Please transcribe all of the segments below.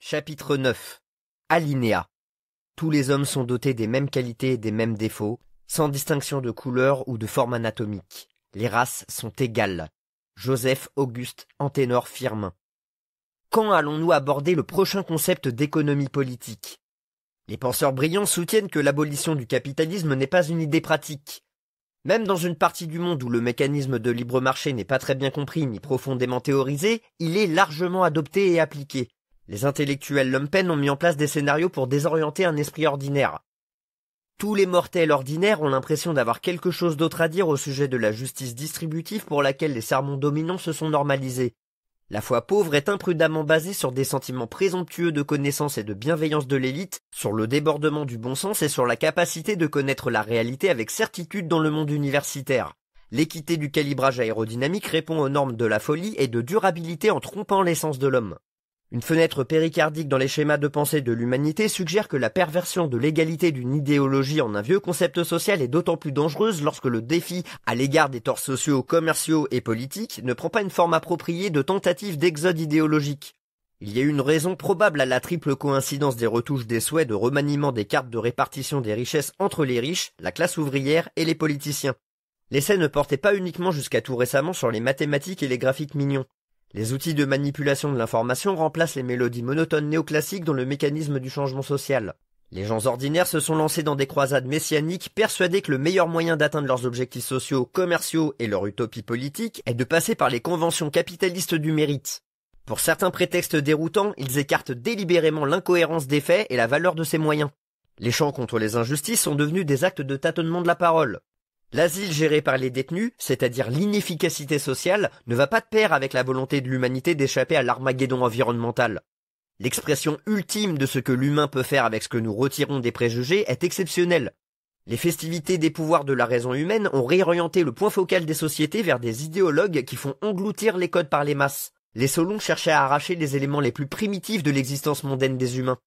Chapitre 9. Alinéa. Tous les hommes sont dotés des mêmes qualités et des mêmes défauts, sans distinction de couleur ou de forme anatomique. Les races sont égales. Joseph Auguste Anténor Firmin. Quand allons-nous aborder le prochain concept d'économie politique? Les penseurs brillants soutiennent que l'abolition du capitalisme n'est pas une idée pratique. Même dans une partie du monde où le mécanisme de libre marché n'est pas très bien compris ni profondément théorisé, il est largement adopté et appliqué. Les intellectuels lumpen ont mis en place des scénarios pour désorienter un esprit ordinaire. Tous les mortels ordinaires ont l'impression d'avoir quelque chose d'autre à dire au sujet de la justice distributive pour laquelle les sermons dominants se sont normalisés. La foi pauvre est imprudemment basée sur des sentiments présomptueux de connaissance et de bienveillance de l'élite, sur le débordement du bon sens et sur la capacité de connaître la réalité avec certitude dans le monde universitaire. L'équité du calibrage aérodynamique répond aux normes de la folie et de durabilité en trompant l'essence de l'homme. Une fenêtre péricardique dans les schémas de pensée de l'humanité suggère que la perversion de l'égalité d'une idéologie en un vieux concept social est d'autant plus dangereuse lorsque le défi à l'égard des torts sociaux, commerciaux et politiques ne prend pas une forme appropriée de tentative d'exode idéologique. Il y a une raison probable à la triple coïncidence des retouches des souhaits de remaniement des cartes de répartition des richesses entre les riches, la classe ouvrière et les politiciens. L'essai ne portait pas uniquement jusqu'à tout récemment sur les mathématiques et les graphiques mignons. Les outils de manipulation de l'information remplacent les mélodies monotones néoclassiques dans le mécanisme du changement social. Les gens ordinaires se sont lancés dans des croisades messianiques, persuadés que le meilleur moyen d'atteindre leurs objectifs sociaux, commerciaux et leur utopie politique est de passer par les conventions capitalistes du mérite. Pour certains prétextes déroutants, ils écartent délibérément l'incohérence des faits et la valeur de ces moyens. Les chants contre les injustices sont devenus des actes de tâtonnement de la parole. L'asile géré par les détenus, c'est-à-dire l'inefficacité sociale, ne va pas de pair avec la volonté de l'humanité d'échapper à l'armageddon environnemental. L'expression ultime de ce que l'humain peut faire avec ce que nous retirons des préjugés est exceptionnelle. Les festivités des pouvoirs de la raison humaine ont réorienté le point focal des sociétés vers des idéologues qui font engloutir les codes par les masses. Les Solons cherchaient à arracher les éléments les plus primitifs de l'existence mondaine des humains.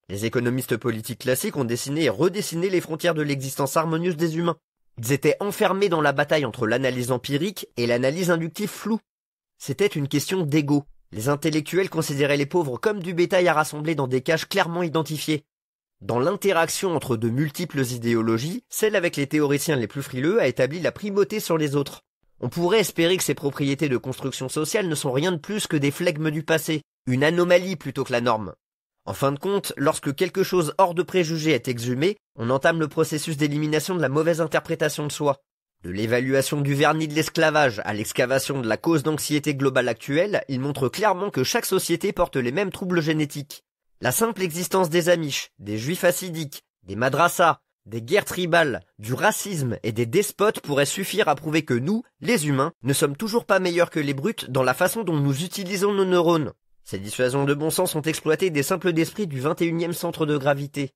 Les économistes politiques classiques ont dessiné et redessiné les frontières de l'existence harmonieuse des humains. Ils étaient enfermés dans la bataille entre l'analyse empirique et l'analyse inductive floue. C'était une question d'ego. Les intellectuels considéraient les pauvres comme du bétail à rassembler dans des cages clairement identifiées. Dans l'interaction entre de multiples idéologies, celle avec les théoriciens les plus frileux a établi la primauté sur les autres. On pourrait espérer que ces propriétés de construction sociale ne sont rien de plus que des flegmes du passé, une anomalie plutôt que la norme. En fin de compte, lorsque quelque chose hors de préjugés est exhumé, on entame le processus d'élimination de la mauvaise interprétation de soi. De l'évaluation du vernis de l'esclavage à l'excavation de la cause d'anxiété globale actuelle, il montre clairement que chaque société porte les mêmes troubles génétiques. La simple existence des Amish, des Juifs hassidiques, des madrassas, des guerres tribales, du racisme et des despotes pourrait suffire à prouver que nous, les humains, ne sommes toujours pas meilleurs que les brutes dans la façon dont nous utilisons nos neurones. Ces dissuasions de bon sens ont exploité des simples d'esprit du 21e centre de gravité.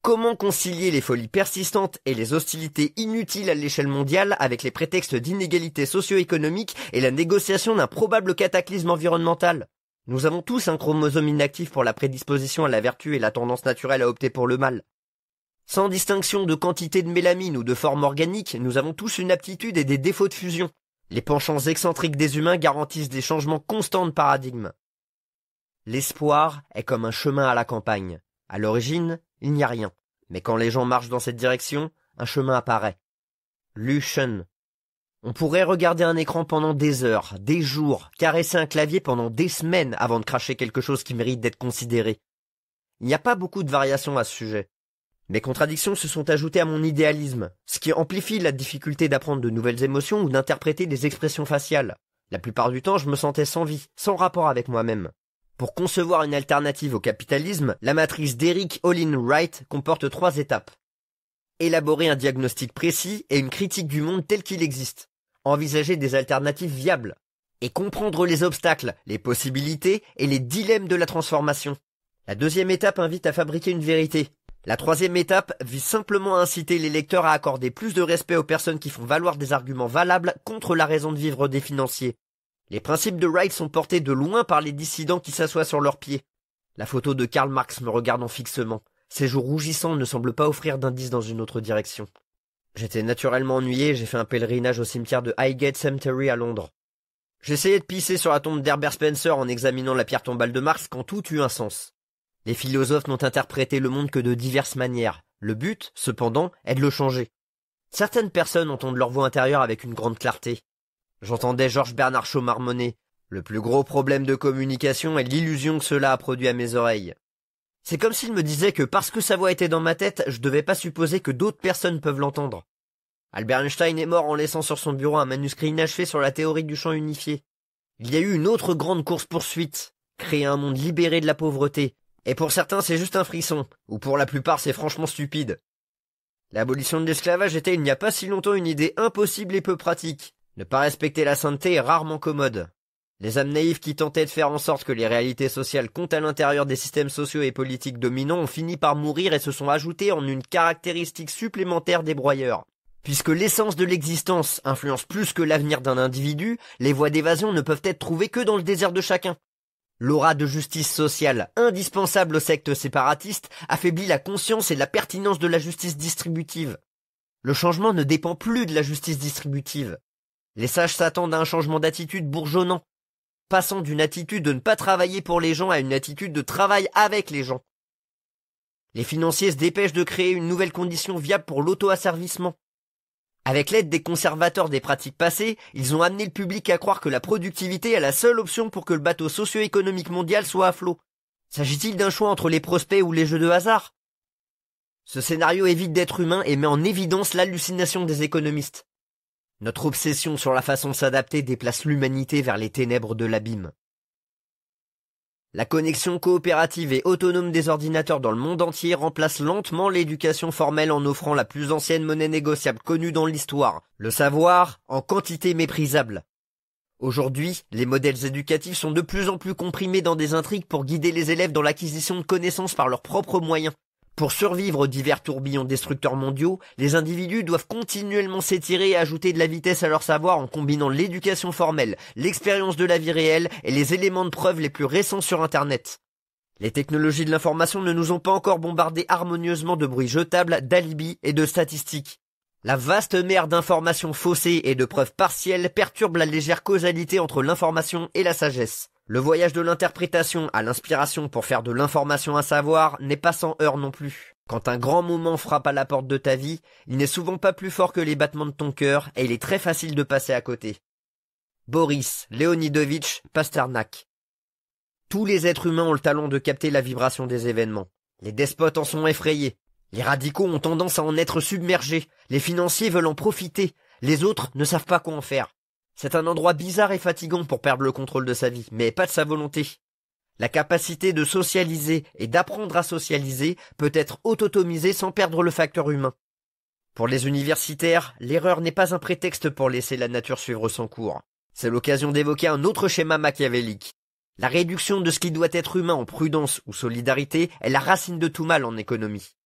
Comment concilier les folies persistantes et les hostilités inutiles à l'échelle mondiale avec les prétextes d'inégalité socio-économique et la négociation d'un probable cataclysme environnemental? Nous avons tous un chromosome inactif pour la prédisposition à la vertu et la tendance naturelle à opter pour le mal. Sans distinction de quantité de mélamine ou de forme organique, nous avons tous une aptitude et des défauts de fusion. Les penchants excentriques des humains garantissent des changements constants de paradigme. L'espoir est comme un chemin à la campagne. À l'origine, il n'y a rien. Mais quand les gens marchent dans cette direction, un chemin apparaît. Lucian. On pourrait regarder un écran pendant des heures, des jours, caresser un clavier pendant des semaines avant de cracher quelque chose qui mérite d'être considéré. Il n'y a pas beaucoup de variations à ce sujet. Mes contradictions se sont ajoutées à mon idéalisme, ce qui amplifie la difficulté d'apprendre de nouvelles émotions ou d'interpréter des expressions faciales. La plupart du temps, je me sentais sans vie, sans rapport avec moi-même. Pour concevoir une alternative au capitalisme, la matrice d'Eric Olin Wright comporte 3 étapes. Élaborer un diagnostic précis et une critique du monde tel qu'il existe. Envisager des alternatives viables. Et comprendre les obstacles, les possibilités et les dilemmes de la transformation. La 2e étape invite à fabriquer une vérité. La 3e étape vise simplement à inciter les lecteurs à accorder plus de respect aux personnes qui font valoir des arguments valables contre la raison de vivre des financiers. Les principes de Wright sont portés de loin par les dissidents qui s'assoient sur leurs pieds. La photo de Karl Marx me regardant fixement. Ses joues rougissants ne semblent pas offrir d'indices dans une autre direction. J'étais naturellement ennuyé et j'ai fait un pèlerinage au cimetière de Highgate Cemetery à Londres. J'essayais de pisser sur la tombe d'Herbert Spencer en examinant la pierre tombale de Marx quand tout eut un sens. Les philosophes n'ont interprété le monde que de diverses manières. Le but, cependant, est de le changer. Certaines personnes entendent leur voix intérieure avec une grande clarté. J'entendais Georges Bernard Shaw marmonner. Le plus gros problème de communication est l'illusion que cela a produit à mes oreilles. C'est comme s'il me disait que parce que sa voix était dans ma tête, je devais pas supposer que d'autres personnes peuvent l'entendre. Albert Einstein est mort en laissant sur son bureau un manuscrit inachevé sur la théorie du champ unifié. Il y a eu une autre grande course-poursuite, créer un monde libéré de la pauvreté. Et pour certains, c'est juste un frisson, ou pour la plupart, c'est franchement stupide. L'abolition de l'esclavage était il n'y a pas si longtemps une idée impossible et peu pratique. Ne pas respecter la sainteté est rarement commode. Les âmes naïves qui tentaient de faire en sorte que les réalités sociales comptent à l'intérieur des systèmes sociaux et politiques dominants ont fini par mourir et se sont ajoutées en une caractéristique supplémentaire des broyeurs. Puisque l'essence de l'existence influence plus que l'avenir d'un individu, les voies d'évasion ne peuvent être trouvées que dans le désir de chacun. L'aura de justice sociale, indispensable aux sectes séparatistes, affaiblit la conscience et la pertinence de la justice distributive. Le changement ne dépend plus de la justice distributive. Les sages s'attendent à un changement d'attitude bourgeonnant, passant d'une attitude de ne pas travailler pour les gens à une attitude de travail avec les gens. Les financiers se dépêchent de créer une nouvelle condition viable pour l'auto-asservissement. Avec l'aide des conservateurs des pratiques passées, ils ont amené le public à croire que la productivité est la seule option pour que le bateau socio-économique mondial soit à flot. S'agit-il d'un choix entre les prospects ou les jeux de hasard? Ce scénario évite d'être humain et met en évidence l'hallucination des économistes. Notre obsession sur la façon de s'adapter déplace l'humanité vers les ténèbres de l'abîme. La connexion coopérative et autonome des ordinateurs dans le monde entier remplace lentement l'éducation formelle en offrant la plus ancienne monnaie négociable connue dans l'histoire, le savoir en quantité méprisable. Aujourd'hui, les modèles éducatifs sont de plus en plus comprimés dans des intrigues pour guider les élèves dans l'acquisition de connaissances par leurs propres moyens. Pour survivre aux divers tourbillons destructeurs mondiaux, les individus doivent continuellement s'étirer et ajouter de la vitesse à leur savoir en combinant l'éducation formelle, l'expérience de la vie réelle et les éléments de preuve les plus récents sur Internet. Les technologies de l'information ne nous ont pas encore bombardés harmonieusement de bruits jetables, d'alibis et de statistiques. La vaste mer d'informations faussées et de preuves partielles perturbe la légère causalité entre l'information et la sagesse. Le voyage de l'interprétation à l'inspiration pour faire de l'information un savoir n'est pas sans heurts non plus. Quand un grand moment frappe à la porte de ta vie, il n'est souvent pas plus fort que les battements de ton cœur et il est très facile de passer à côté. Boris Leonidovitch Pasternak. Tous les êtres humains ont le talent de capter la vibration des événements. Les despotes en sont effrayés. Les radicaux ont tendance à en être submergés. Les financiers veulent en profiter. Les autres ne savent pas quoi en faire. C'est un endroit bizarre et fatigant pour perdre le contrôle de sa vie, mais pas de sa volonté. La capacité de socialiser et d'apprendre à socialiser peut être autotomisée sans perdre le facteur humain. Pour les universitaires, l'erreur n'est pas un prétexte pour laisser la nature suivre son cours. C'est l'occasion d'évoquer un autre schéma machiavélique. La réduction de ce qui doit être humain en prudence ou solidarité est la racine de tout mal en économie.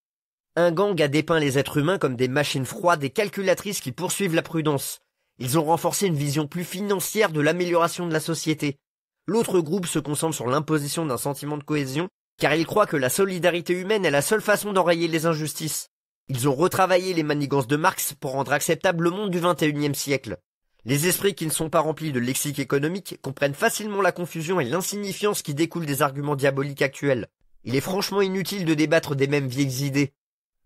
Un gang a dépeint les êtres humains comme des machines froides et calculatrices qui poursuivent la prudence. Ils ont renforcé une vision plus financière de l'amélioration de la société. L'autre groupe se concentre sur l'imposition d'un sentiment de cohésion, car ils croient que la solidarité humaine est la seule façon d'enrayer les injustices. Ils ont retravaillé les manigances de Marx pour rendre acceptable le monde du XXIe siècle. Les esprits qui ne sont pas remplis de lexique économique comprennent facilement la confusion et l'insignifiance qui découlent des arguments diaboliques actuels. Il est franchement inutile de débattre des mêmes vieilles idées.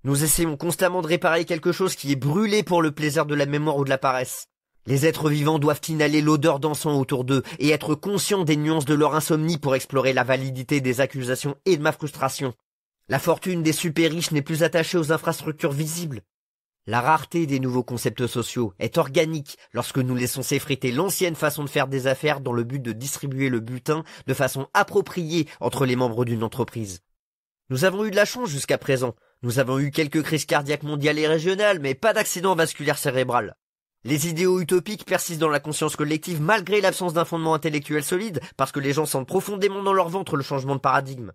Nous essayons constamment de réparer quelque chose qui est brûlé pour le plaisir de la mémoire ou de la paresse. Les êtres vivants doivent inhaler l'odeur d'encens autour d'eux et être conscients des nuances de leur insomnie pour explorer la validité des accusations et de ma frustration. La fortune des super riches n'est plus attachée aux infrastructures visibles. La rareté des nouveaux concepts sociaux est organique lorsque nous laissons s'effriter l'ancienne façon de faire des affaires dans le but de distribuer le butin de façon appropriée entre les membres d'une entreprise. Nous avons eu de la chance jusqu'à présent. Nous avons eu quelques crises cardiaques mondiales et régionales, mais pas d'accident vasculaire cérébral. Les idéaux utopiques persistent dans la conscience collective malgré l'absence d'un fondement intellectuel solide, parce que les gens sentent profondément dans leur ventre le changement de paradigme.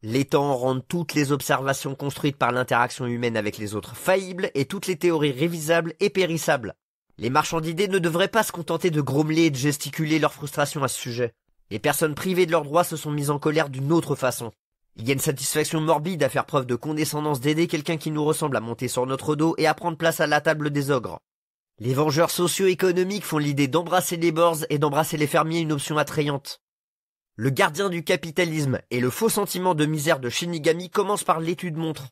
Les temps rendent toutes les observations construites par l'interaction humaine avec les autres faillibles et toutes les théories révisables et périssables. Les marchands d'idées ne devraient pas se contenter de grommeler et de gesticuler leur frustration à ce sujet. Les personnes privées de leurs droits se sont mises en colère d'une autre façon. Il y a une satisfaction morbide à faire preuve de condescendance d'aider quelqu'un qui nous ressemble à monter sur notre dos et à prendre place à la table des ogres. Les vengeurs socio-économiques font l'idée d'embrasser les bourses et d'embrasser les fermiers une option attrayante. Le gardien du capitalisme et le faux sentiment de misère de Shinigami commencent par l'étude montre.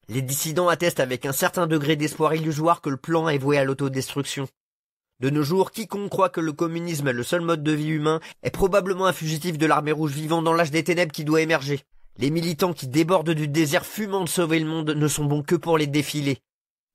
Les dissidents attestent avec un certain degré d'espoir illusoire que le plan est voué à l'autodestruction. De nos jours, quiconque croit que le communisme est le seul mode de vie humain est probablement un fugitif de l'armée rouge vivant dans l'âge des ténèbres qui doit émerger. Les militants qui débordent du désir fumant de sauver le monde ne sont bons que pour les défiler.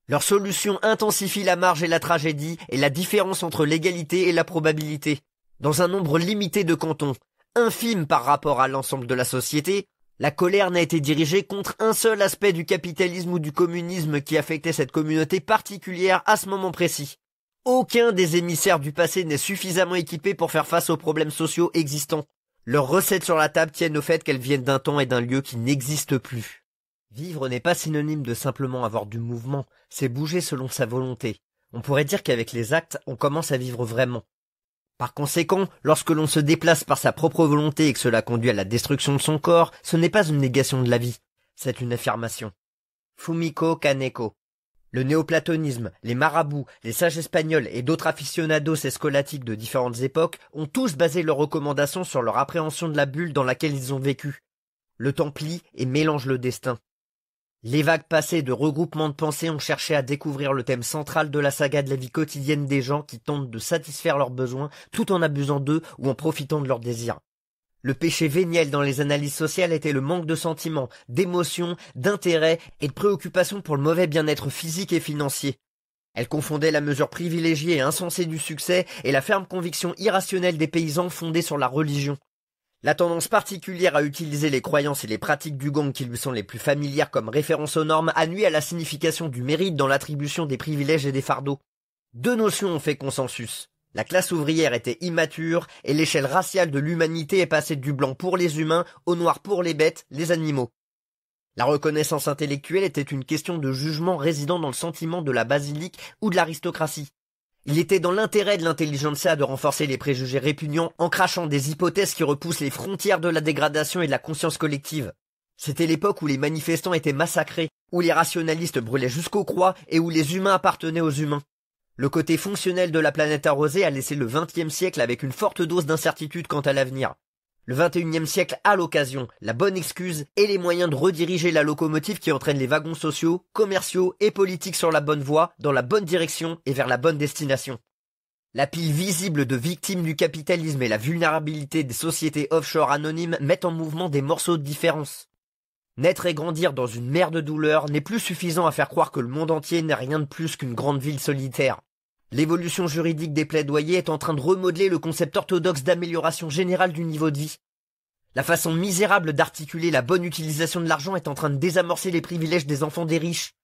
Leur solution intensifie la marge et la tragédie et la différence entre l'égalité et la probabilité. Dans un nombre limité de cantons, infime par rapport à l'ensemble de la société, la colère n'a été dirigée contre un seul aspect du capitalisme ou du communisme qui affectait cette communauté particulière à ce moment précis. Aucun des émissaires du passé n'est suffisamment équipé pour faire face aux problèmes sociaux existants. Leurs recettes sur la table tiennent au fait qu'elles viennent d'un temps et d'un lieu qui n'existent plus. Vivre n'est pas synonyme de simplement avoir du mouvement, c'est bouger selon sa volonté. On pourrait dire qu'avec les actes, on commence à vivre vraiment. Par conséquent, lorsque l'on se déplace par sa propre volonté et que cela conduit à la destruction de son corps, ce n'est pas une négation de la vie, c'est une affirmation. Fumiko Kaneko. Le néoplatonisme, les marabouts, les sages espagnols et d'autres aficionados et scolastiques de différentes époques ont tous basé leurs recommandations sur leur appréhension de la bulle dans laquelle ils ont vécu. Le temps plie et mélange le destin. Les vagues passées de regroupements de pensées ont cherché à découvrir le thème central de la saga de la vie quotidienne des gens qui tentent de satisfaire leurs besoins tout en abusant d'eux ou en profitant de leurs désirs. Le péché véniel dans les analyses sociales était le manque de sentiments, d'émotions, d'intérêt et de préoccupations pour le mauvais bien-être physique et financier. Elle confondait la mesure privilégiée et insensée du succès et la ferme conviction irrationnelle des paysans fondée sur la religion. La tendance particulière à utiliser les croyances et les pratiques du gang qui lui sont les plus familières comme référence aux normes a nui à la signification du mérite dans l'attribution des privilèges et des fardeaux. Deux notions ont fait consensus. La classe ouvrière était immature et l'échelle raciale de l'humanité est passée du blanc pour les humains au noir pour les bêtes, les animaux. La reconnaissance intellectuelle était une question de jugement résidant dans le sentiment de la basilique ou de l'aristocratie. Il était dans l'intérêt de l'intelligentsia de renforcer les préjugés répugnants en crachant des hypothèses qui repoussent les frontières de la dégradation et de la conscience collective. C'était l'époque où les manifestants étaient massacrés, où les rationalistes brûlaient jusqu'aux croix et où les humains appartenaient aux humains. Le côté fonctionnel de la planète arrosée a laissé le XXe siècle avec une forte dose d'incertitude quant à l'avenir. Le XXIe siècle a l'occasion, la bonne excuse et les moyens de rediriger la locomotive qui entraîne les wagons sociaux, commerciaux et politiques sur la bonne voie, dans la bonne direction et vers la bonne destination. La pile visible de victimes du capitalisme et la vulnérabilité des sociétés offshore anonymes mettent en mouvement des morceaux de différence. Naître et grandir dans une mer de douleur n'est plus suffisant à faire croire que le monde entier n'est rien de plus qu'une grande ville solitaire. L'évolution juridique des plaidoyers est en train de remodeler le concept orthodoxe d'amélioration générale du niveau de vie. La façon misérable d'articuler la bonne utilisation de l'argent est en train de désamorcer les privilèges des enfants des riches.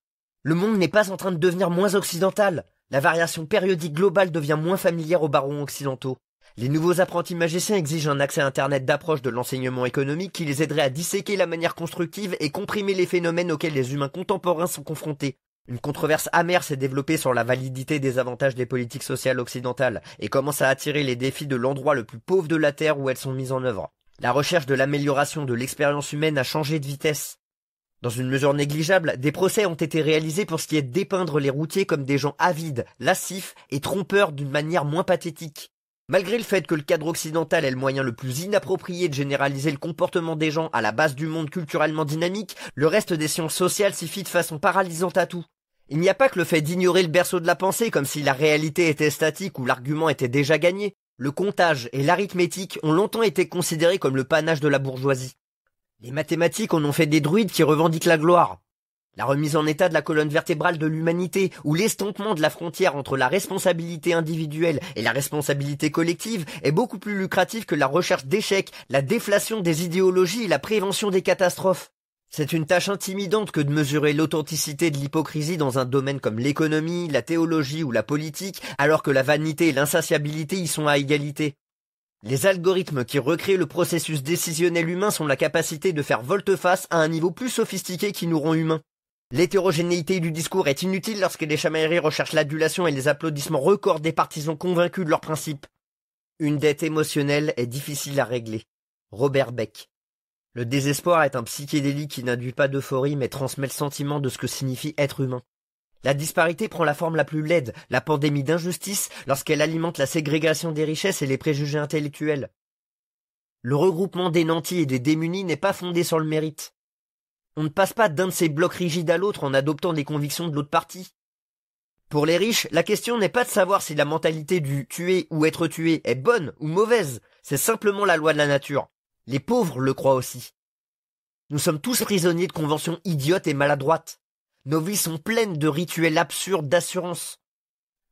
Le monde n'est pas en train de devenir moins occidental. La variation périodique globale devient moins familière aux barons occidentaux. Les nouveaux apprentis magiciens exigent un accès à Internet d'approche de l'enseignement économique qui les aiderait à disséquer la manière constructive et comprimer les phénomènes auxquels les humains contemporains sont confrontés. Une controverse amère s'est développée sur la validité des avantages des politiques sociales occidentales et commence à attirer les défis de l'endroit le plus pauvre de la Terre où elles sont mises en œuvre. La recherche de l'amélioration de l'expérience humaine a changé de vitesse. Dans une mesure négligeable, des procès ont été réalisés pour ce qui est de dépeindre les routiers comme des gens avides, lascifs et trompeurs d'une manière moins pathétique. Malgré le fait que le cadre occidental est le moyen le plus inapproprié de généraliser le comportement des gens à la base du monde culturellement dynamique, le reste des sciences sociales s'y fie de façon paralysante à tout. Il n'y a pas que le fait d'ignorer le berceau de la pensée comme si la réalité était statique ou l'argument était déjà gagné. Le comptage et l'arithmétique ont longtemps été considérés comme le panache de la bourgeoisie. Les mathématiques en ont fait des druides qui revendiquent la gloire. La remise en état de la colonne vertébrale de l'humanité, ou l'estompement de la frontière entre la responsabilité individuelle et la responsabilité collective est beaucoup plus lucratif que la recherche d'échecs, la déflation des idéologies et la prévention des catastrophes. C'est une tâche intimidante que de mesurer l'authenticité de l'hypocrisie dans un domaine comme l'économie, la théologie ou la politique, alors que la vanité et l'insatiabilité y sont à égalité. Les algorithmes qui recréent le processus décisionnel humain sont la capacité de faire volte-face à un niveau plus sophistiqué qui nous rend humains. L'hétérogénéité du discours est inutile lorsque les chamailleries recherchent l'adulation et les applaudissements records des partisans convaincus de leurs principes. Une dette émotionnelle est difficile à régler. Robert Beck. Le désespoir est un psychédélique qui n'induit pas d'euphorie mais transmet le sentiment de ce que signifie être humain. La disparité prend la forme la plus laide, la pandémie d'injustice, lorsqu'elle alimente la ségrégation des richesses et les préjugés intellectuels. Le regroupement des nantis et des démunis n'est pas fondé sur le mérite. On ne passe pas d'un de ces blocs rigides à l'autre en adoptant des convictions de l'autre partie. Pour les riches, la question n'est pas de savoir si la mentalité du tuer ou être tué est bonne ou mauvaise, c'est simplement la loi de la nature. Les pauvres le croient aussi. Nous sommes tous prisonniers de conventions idiotes et maladroites. Nos vies sont pleines de rituels absurdes d'assurance.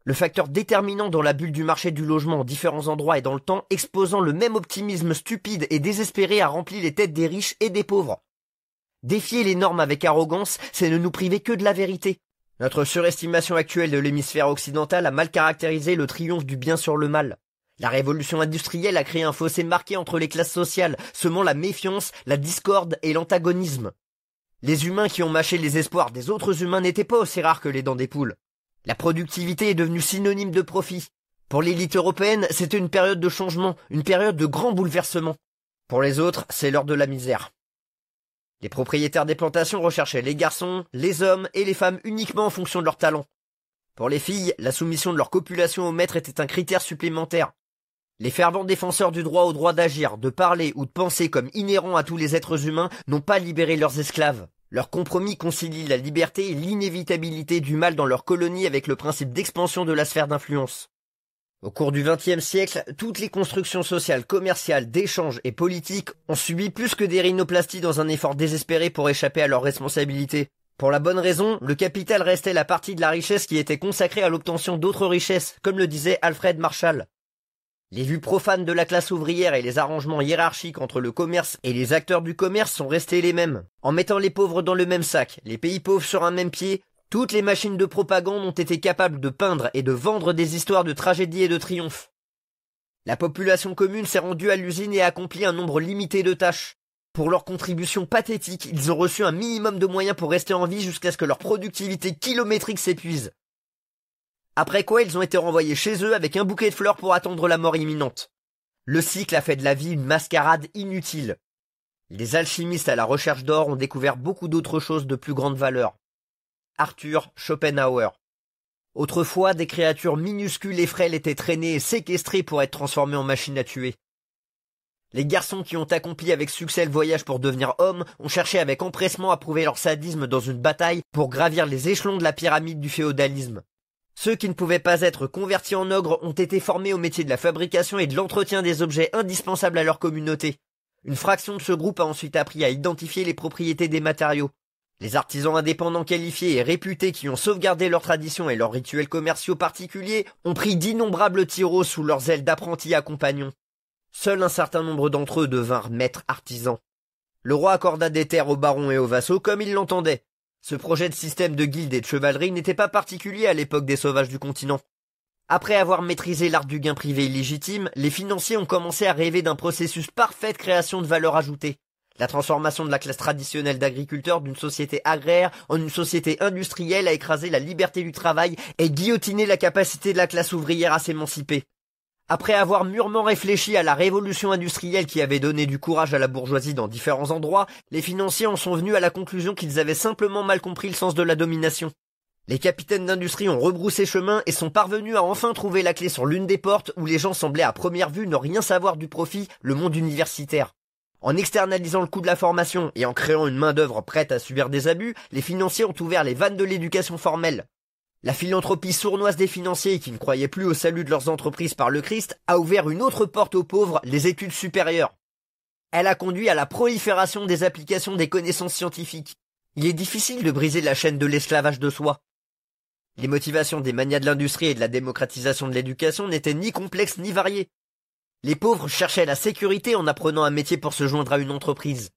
Le facteur déterminant dans la bulle du marché du logement en différents endroits et dans le temps, exposant le même optimisme stupide et désespéré a rempli les têtes des riches et des pauvres. Défier les normes avec arrogance, c'est ne nous priver que de la vérité. Notre surestimation actuelle de l'hémisphère occidental a mal caractérisé le triomphe du bien sur le mal. La révolution industrielle a créé un fossé marqué entre les classes sociales, semant la méfiance, la discorde et l'antagonisme. Les humains qui ont mâché les espoirs des autres humains n'étaient pas aussi rares que les dents des poules. La productivité est devenue synonyme de profit. Pour l'élite européenne, c'était une période de changement, une période de grand bouleversement. Pour les autres, c'est l'heure de la misère. Les propriétaires des plantations recherchaient les garçons, les hommes et les femmes uniquement en fonction de leur talent. Pour les filles, la soumission de leur copulation au maître était un critère supplémentaire. Les fervents défenseurs du droit au droit d'agir, de parler ou de penser comme inhérent à tous les êtres humains n'ont pas libéré leurs esclaves. Leur compromis concilie la liberté et l'inévitabilité du mal dans leur colonie avec le principe d'expansion de la sphère d'influence. Au cours du XXe siècle, toutes les constructions sociales, commerciales, d'échanges et politiques ont subi plus que des rhinoplasties dans un effort désespéré pour échapper à leurs responsabilités. Pour la bonne raison, le capital restait la partie de la richesse qui était consacrée à l'obtention d'autres richesses, comme le disait Alfred Marshall. Les vues profanes de la classe ouvrière et les arrangements hiérarchiques entre le commerce et les acteurs du commerce sont restés les mêmes. En mettant les pauvres dans le même sac, les pays pauvres sur un même pied, toutes les machines de propagande ont été capables de peindre et de vendre des histoires de tragédie et de triomphe. La population commune s'est rendue à l'usine et a accompli un nombre limité de tâches. Pour leur contribution pathétique, ils ont reçu un minimum de moyens pour rester en vie jusqu'à ce que leur productivité kilométrique s'épuise. Après quoi, ils ont été renvoyés chez eux avec un bouquet de fleurs pour attendre la mort imminente. Le cycle a fait de la vie une mascarade inutile. Les alchimistes à la recherche d'or ont découvert beaucoup d'autres choses de plus grande valeur. Arthur Schopenhauer. Autrefois, des créatures minuscules et frêles étaient traînées et séquestrées pour être transformées en machines à tuer. Les garçons qui ont accompli avec succès le voyage pour devenir hommes ont cherché avec empressement à prouver leur sadisme dans une bataille pour gravir les échelons de la pyramide du féodalisme. Ceux qui ne pouvaient pas être convertis en ogres ont été formés au métier de la fabrication et de l'entretien des objets indispensables à leur communauté. Une fraction de ce groupe a ensuite appris à identifier les propriétés des matériaux. Les artisans indépendants qualifiés et réputés qui ont sauvegardé leurs traditions et leurs rituels commerciaux particuliers ont pris d'innombrables tyros sous leurs ailes d'apprentis à compagnons. Seul un certain nombre d'entre eux devinrent maîtres artisans. Le roi accorda des terres aux barons et aux vassaux comme il l'entendait. Ce projet de système de guildes et de chevalerie n'était pas particulier à l'époque des sauvages du continent. Après avoir maîtrisé l'art du gain privé illégitime, les financiers ont commencé à rêver d'un processus parfait de création de valeur ajoutée. La transformation de la classe traditionnelle d'agriculteurs d'une société agraire en une société industrielle a écrasé la liberté du travail et guillotiné la capacité de la classe ouvrière à s'émanciper. Après avoir mûrement réfléchi à la révolution industrielle qui avait donné du courage à la bourgeoisie dans différents endroits, les financiers en sont venus à la conclusion qu'ils avaient simplement mal compris le sens de la domination. Les capitaines d'industrie ont rebroussé chemin et sont parvenus à enfin trouver la clé sur l'une des portes où les gens semblaient à première vue ne rien savoir du profit, le monde universitaire. En externalisant le coût de la formation et en créant une main-d'œuvre prête à subir des abus, les financiers ont ouvert les vannes de l'éducation formelle. La philanthropie sournoise des financiers qui ne croyaient plus au salut de leurs entreprises par le Christ a ouvert une autre porte aux pauvres, les études supérieures. Elle a conduit à la prolifération des applications des connaissances scientifiques. Il est difficile de briser la chaîne de l'esclavage de soi. Les motivations des magnats de l'industrie et de la démocratisation de l'éducation n'étaient ni complexes ni variées. Les pauvres cherchaient la sécurité en apprenant un métier pour se joindre à une entreprise.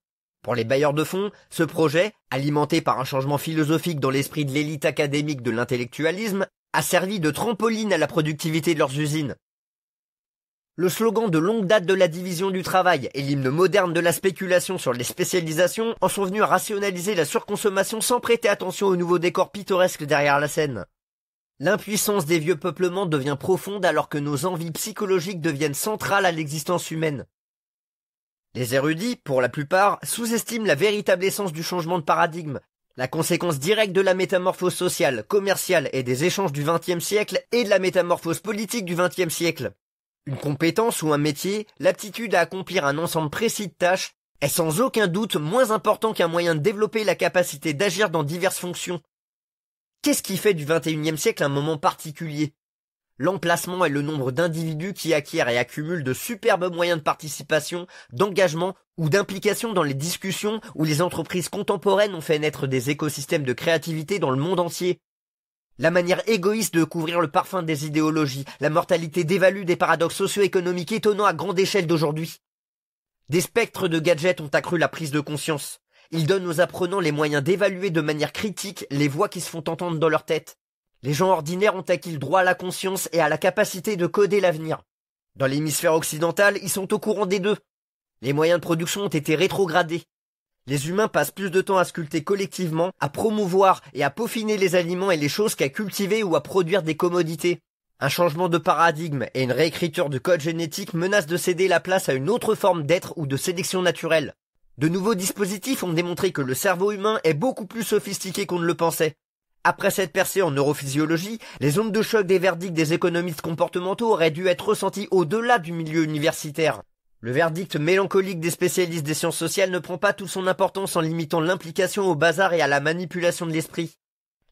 Pour les bailleurs de fonds, ce projet, alimenté par un changement philosophique dans l'esprit de l'élite académique de l'intellectualisme, a servi de trampoline à la productivité de leurs usines. Le slogan de longue date de la division du travail et l'hymne moderne de la spéculation sur les spécialisations en sont venus à rationaliser la surconsommation sans prêter attention au nouveau décor pittoresque derrière la scène. L'impuissance des vieux peuplements devient profonde alors que nos envies psychologiques deviennent centrales à l'existence humaine. Les érudits, pour la plupart, sous-estiment la véritable essence du changement de paradigme, La conséquence directe de la métamorphose sociale, commerciale et des échanges du XXe siècle et de la métamorphose politique du XXe siècle. Une compétence ou un métier, l'aptitude à accomplir un ensemble précis de tâches, est sans aucun doute moins important qu'un moyen de développer la capacité d'agir dans diverses fonctions. Qu'est-ce qui fait du XXIe siècle un moment particulier? L'emplacement et le nombre d'individus qui acquièrent et accumulent de superbes moyens de participation, d'engagement ou d'implication dans les discussions où les entreprises contemporaines ont fait naître des écosystèmes de créativité dans le monde entier. La manière égoïste de couvrir le parfum des idéologies, la mortalité dévalue des paradoxes socio-économiques étonnants à grande échelle d'aujourd'hui. Des spectres de gadgets ont accru la prise de conscience. Ils donnent aux apprenants les moyens d'évaluer de manière critique les voix qui se font entendre dans leur tête. Les gens ordinaires ont acquis le droit à la conscience et à la capacité de coder l'avenir. Dans l'hémisphère occidental, ils sont au courant des deux. Les moyens de production ont été rétrogradés. Les humains passent plus de temps à sculpter collectivement, à promouvoir et à peaufiner les aliments et les choses qu'à cultiver ou à produire des commodités. Un changement de paradigme et une réécriture du code génétique menacent de céder la place à une autre forme d'être ou de sélection naturelle. De nouveaux dispositifs ont démontré que le cerveau humain est beaucoup plus sophistiqué qu'on ne le pensait. Après cette percée en neurophysiologie, les ondes de choc des verdicts des économistes comportementaux auraient dû être ressenties au-delà du milieu universitaire. Le verdict mélancolique des spécialistes des sciences sociales ne prend pas toute son importance en limitant l'implication au bazar et à la manipulation de l'esprit.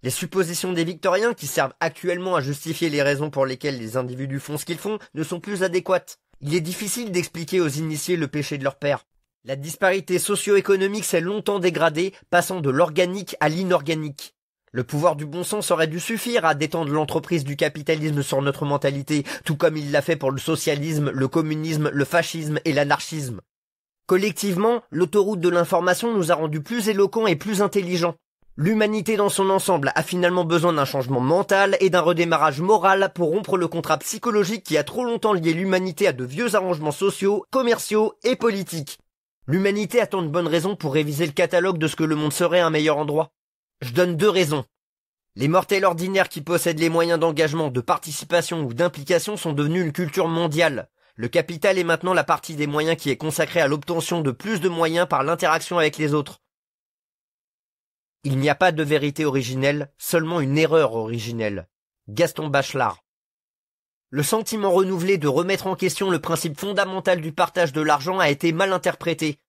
Les suppositions des victoriens, qui servent actuellement à justifier les raisons pour lesquelles les individus font ce qu'ils font, ne sont plus adéquates. Il est difficile d'expliquer aux initiés le péché de leur père. La disparité socio-économique s'est longtemps dégradée, passant de l'organique à l'inorganique. Le pouvoir du bon sens aurait dû suffire à détendre l'entreprise du capitalisme sur notre mentalité, tout comme il l'a fait pour le socialisme, le communisme, le fascisme et l'anarchisme. Collectivement, l'autoroute de l'information nous a rendus plus éloquents et plus intelligents. L'humanité dans son ensemble a finalement besoin d'un changement mental et d'un redémarrage moral pour rompre le contrat psychologique qui a trop longtemps lié l'humanité à de vieux arrangements sociaux, commerciaux et politiques. L'humanité attend de bonnes raisons pour réviser le catalogue de ce que le monde serait un meilleur endroit. Je donne 2 raisons. Les mortels ordinaires qui possèdent les moyens d'engagement, de participation ou d'implication sont devenus une culture mondiale. Le capital est maintenant la partie des moyens qui est consacrée à l'obtention de plus de moyens par l'interaction avec les autres. Il n'y a pas de vérité originelle, seulement une erreur originelle. Gaston Bachelard. Le sentiment renouvelé de remettre en question le principe fondamental du partage de l'argent a été mal interprété.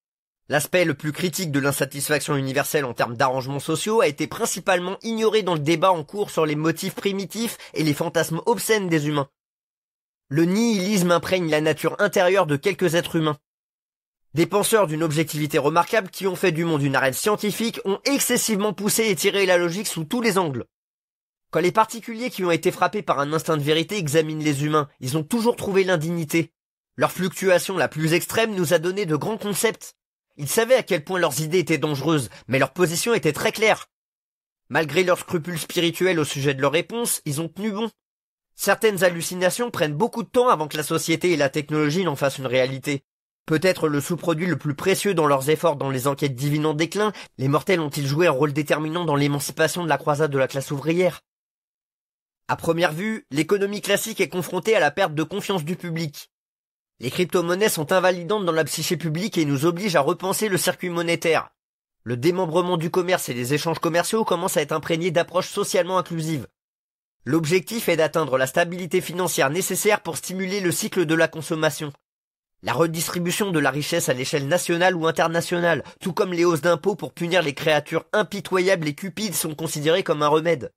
L'aspect le plus critique de l'insatisfaction universelle en termes d'arrangements sociaux a été principalement ignoré dans le débat en cours sur les motifs primitifs et les fantasmes obscènes des humains. Le nihilisme imprègne la nature intérieure de quelques êtres humains. Des penseurs d'une objectivité remarquable qui ont fait du monde une arène scientifique ont excessivement poussé et tiré la logique sous tous les angles. Quand les particuliers qui ont été frappés par un instinct de vérité examinent les humains, ils ont toujours trouvé l'indignité. Leur fluctuation la plus extrême nous a donné de grands concepts. Ils savaient à quel point leurs idées étaient dangereuses, mais leur position était très claire. Malgré leurs scrupules spirituels au sujet de leurs réponses, ils ont tenu bon. Certaines hallucinations prennent beaucoup de temps avant que la société et la technologie n'en fassent une réalité. Peut-être le sous-produit le plus précieux dans leurs efforts dans les enquêtes divines en déclin, les mortels ont-ils joué un rôle déterminant dans l'émancipation de la croisade de la classe ouvrière. À première vue, l'économie classique est confrontée à la perte de confiance du public. Les crypto-monnaies sont invalidantes dans la psyché publique et nous obligent à repenser le circuit monétaire. Le démembrement du commerce et les échanges commerciaux commencent à être imprégnés d'approches socialement inclusives. L'objectif est d'atteindre la stabilité financière nécessaire pour stimuler le cycle de la consommation. La redistribution de la richesse à l'échelle nationale ou internationale, tout comme les hausses d'impôts pour punir les créatures impitoyables et cupides sont considérées comme un remède.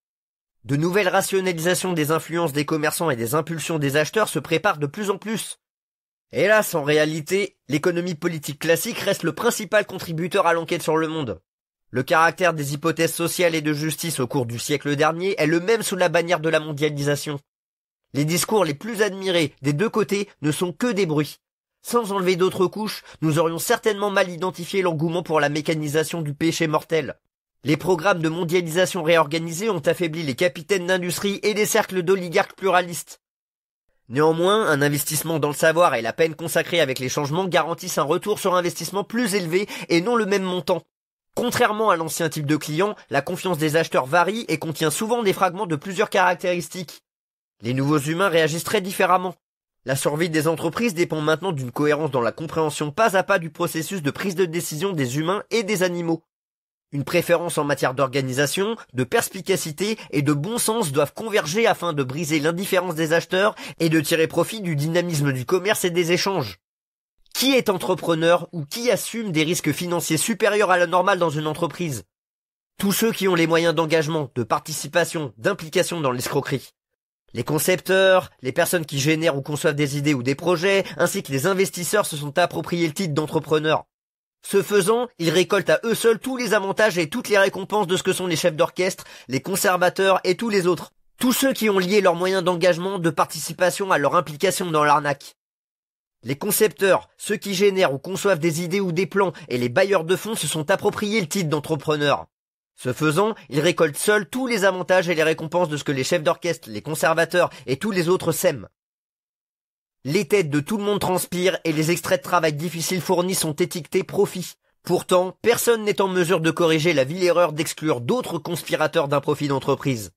De nouvelles rationalisations des influences des commerçants et des impulsions des acheteurs se préparent de plus en plus. Hélas, en réalité, l'économie politique classique reste le principal contributeur à l'enquête sur le monde. Le caractère des hypothèses sociales et de justice au cours du siècle dernier est le même sous la bannière de la mondialisation. Les discours les plus admirés des deux côtés ne sont que des bruits. Sans enlever d'autres couches, nous aurions certainement mal identifié l'engouement pour la mécanisation du péché mortel. Les programmes de mondialisation réorganisés ont affaibli les capitaines d'industrie et les cercles d'oligarques pluralistes. Néanmoins, un investissement dans le savoir et la peine consacrée avec les changements garantissent un retour sur investissement plus élevé et non le même montant. Contrairement à l'ancien type de client, la confiance des acheteurs varie et contient souvent des fragments de plusieurs caractéristiques. Les nouveaux humains réagissent très différemment. La survie des entreprises dépend maintenant d'une cohérence dans la compréhension pas à pas du processus de prise de décision des humains et des animaux. Une préférence en matière d'organisation, de perspicacité et de bon sens doivent converger afin de briser l'indifférence des acheteurs et de tirer profit du dynamisme du commerce et des échanges. Qui est entrepreneur ou qui assume des risques financiers supérieurs à la normale dans une entreprise? Tous ceux qui ont les moyens d'engagement, de participation, d'implication dans l'escroquerie. Les concepteurs, les personnes qui génèrent ou conçoivent des idées ou des projets, ainsi que les investisseurs se sont appropriés le titre d'entrepreneur. Ce faisant, ils récoltent à eux seuls tous les avantages et toutes les récompenses de ce que sont les chefs d'orchestre, les conservateurs et tous les autres. Tous ceux qui ont lié leurs moyens d'engagement, de participation à leur implication dans l'arnaque. Les concepteurs, ceux qui génèrent ou conçoivent des idées ou des plans, et les bailleurs de fonds se sont appropriés le titre d'entrepreneur. Ce faisant, ils récoltent seuls tous les avantages et les récompenses de ce que les chefs d'orchestre, les conservateurs et tous les autres sèment. Les têtes de tout le monde transpirent et les extraits de travail difficiles fournis sont étiquetés profit. Pourtant, personne n'est en mesure de corriger la vile erreur d'exclure d'autres conspirateurs d'un profit d'entreprise.